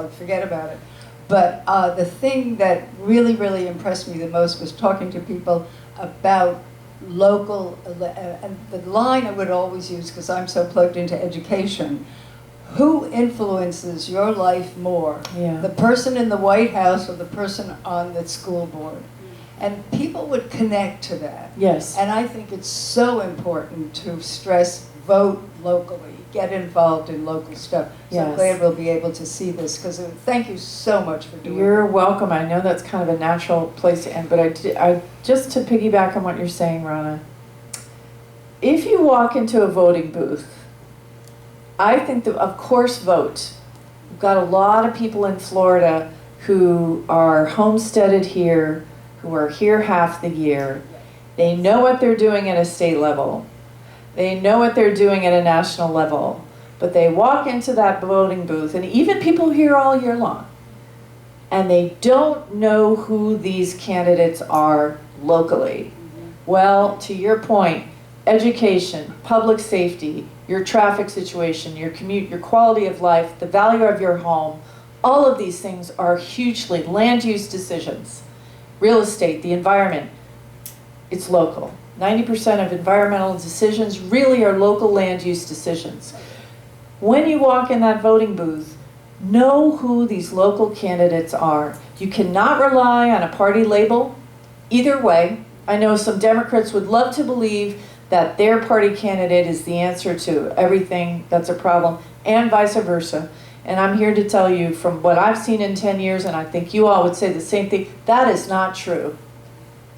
forget about it. But the thing that really, really impressed me the most was talking to people about local, and the line I would always use, because I'm so plugged into education, who influences your life more? Yeah. The person in the White House or the person on the school board? And people would connect to that. Yes. And I think it's so important to stress vote locally, get involved in local stuff. So I'm Yes. glad we'll be able to see this, because thank you so much for doing You're it. welcome. I know that's kind of a natural place to end, but I just to piggyback on what you're saying, Rana, if you walk into a voting booth, I think that, of course, vote. We've got a lot of people in Florida who are homesteaded here, who are here half the year. They know what they're doing at a state level. They know what they're doing at a national level. But they walk into that voting booth, and even people here all year long, and they don't know who these candidates are locally. Well, to your point, education, public safety, your traffic situation, your commute, your quality of life, the value of your home, all of these things are hugely land use decisions. Real estate, the environment, it's local. 90% of environmental decisions really are local land use decisions. When you walk in that voting booth, know who these local candidates are. You cannot rely on a party label either way. I know some Democrats would love to believe that their party candidate is the answer to everything that's a problem, and vice versa. And I'm here to tell you, from what I've seen in 10 years, and I think you all would say the same thing, that is not true.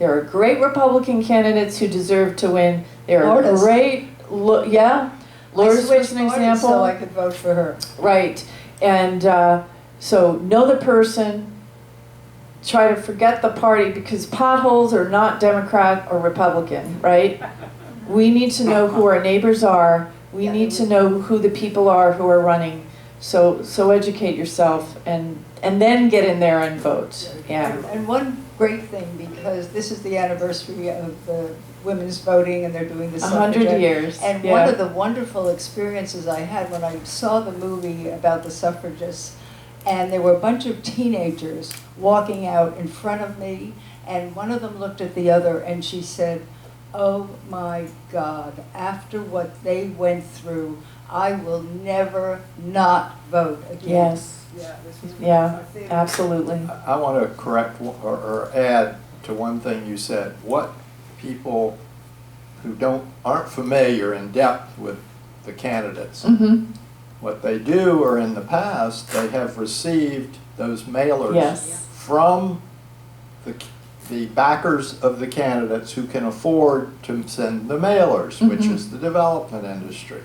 There are great Republican candidates who deserve to win. There are Lourdes. great, yeah. Lourdes was an example. So I could vote for her. Right. And so know the person. Try to forget the party, because potholes are not Democrat or Republican, right? We need to know who our neighbors are. We need to know who the people are who are running. So educate yourself and then get in there and vote. Yeah. And one great thing, because this is the anniversary of the women's voting, and they're doing the 100 years. And yeah. one of the wonderful experiences I had when I saw the movie about the suffragists, and there were a bunch of teenagers walking out in front of me, and one of them looked at the other and she said, "Oh my God, after what they went through, I will never not vote again." Yes. Yeah, absolutely. I want to correct or add to one thing you said. What people who aren't familiar in depth with the candidates, what they do, or in the past, they have received those mailers Yes. from the backers of the candidates who can afford to send the mailers, which is the development industry.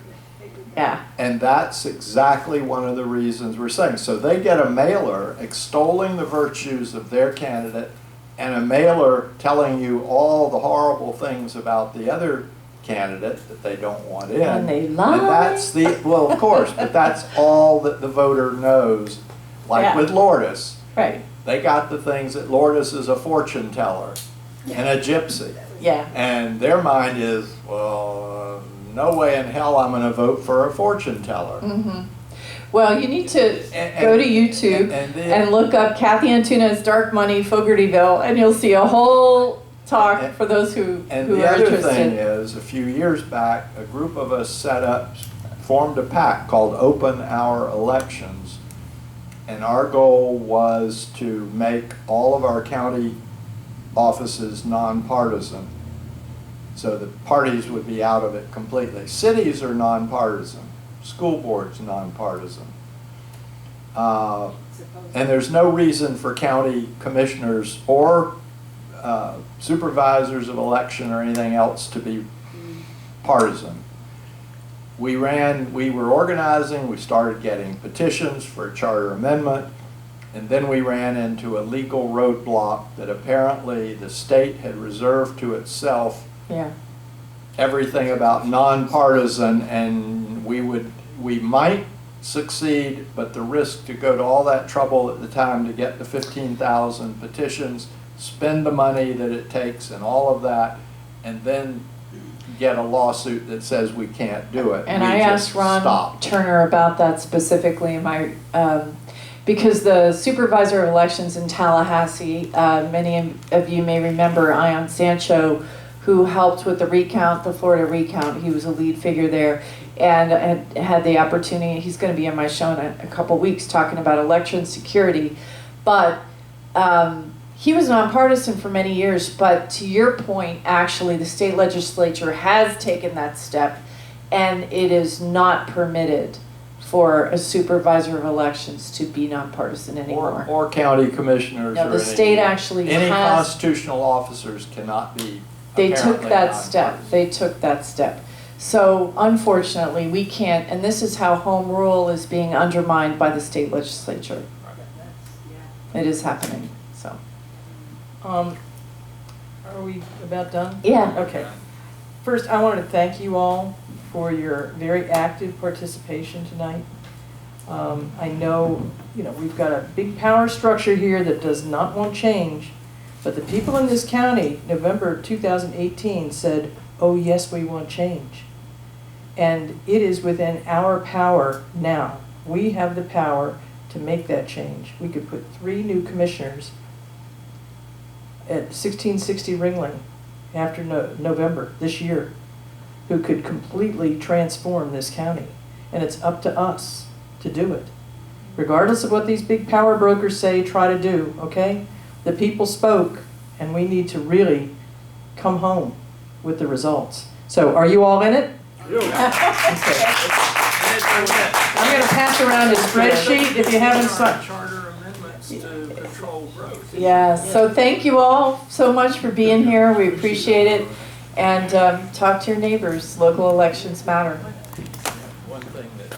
Yeah. And that's exactly one of the reasons we're saying. So they get a mailer extolling the virtues of their candidate, and a mailer telling you all the horrible things about the other candidate that they don't want in. And they lie. And that's well, of course, but that's all that the voter knows. Like with Lourdes. Right. They got the things that Lourdes is a fortune teller and a gypsy. Yeah. And their mind is, well, no way in hell I'm going to vote for a fortune teller. Well, you need to go to YouTube and look up Cathy Antunes' Dark Money, Fogartyville, and you'll see a whole talk for those who the are other interested. thing is, a few years back, a group of us formed a PAC called Open Our Elections. And our goal was to make all of our county offices nonpartisan. So the parties would be out of it completely. Cities are nonpartisan. School boards nonpartisan. And there's no reason for county commissioners or supervisors of election or anything else to be partisan. We were organizing, we started getting petitions for a charter amendment, and then we ran into a legal roadblock that apparently the state had reserved to itself. Yeah. Everything about nonpartisan, and we might succeed, but the risk to go to all that trouble at the time to get the 15,000 petitions, spend the money that it takes and all of that, and then get a lawsuit that says we can't do it. And I asked Ron Turner about that specifically in my because the supervisor of elections in Tallahassee, many of you may remember Ion Sancho, who helped with the recount, the Florida recount. He was a lead figure there, and had the opportunity. He's going to be on my show in a couple weeks talking about election security. But he was nonpartisan for many years. But to your point, actually, the state legislature has taken that step, and it is not permitted for a supervisor of elections to be nonpartisan anymore. Or county commissioners. No, or the state actually any has. constitutional officers cannot be. They took apparently that nonpartisan. step. They took that step. So unfortunately, we can't, and this is how home rule is being undermined by the state legislature. It is happening, so. Are we about done? Yeah. Okay. First, I want to thank you all for your very active participation tonight. I know, we've got a big power structure here that does not want change, but the people in this county, November 2018, said, oh yes, we want change. And it is within our power now. We have the power to make that change. We could put 3 new commissioners at 1660 Ringling after November this year, who could completely transform this county. And it's up to us to do it. Regardless of what these big power brokers say, try to do, okay? The people spoke, and we need to really come home with the results. So, are you all in it? Okay. I'm going to pass around a spreadsheet if you haven't signed. Charter amendments to control growth. Yeah, so thank you all so much for being here. We appreciate it. And talk to your neighbors. Local elections matter. One thing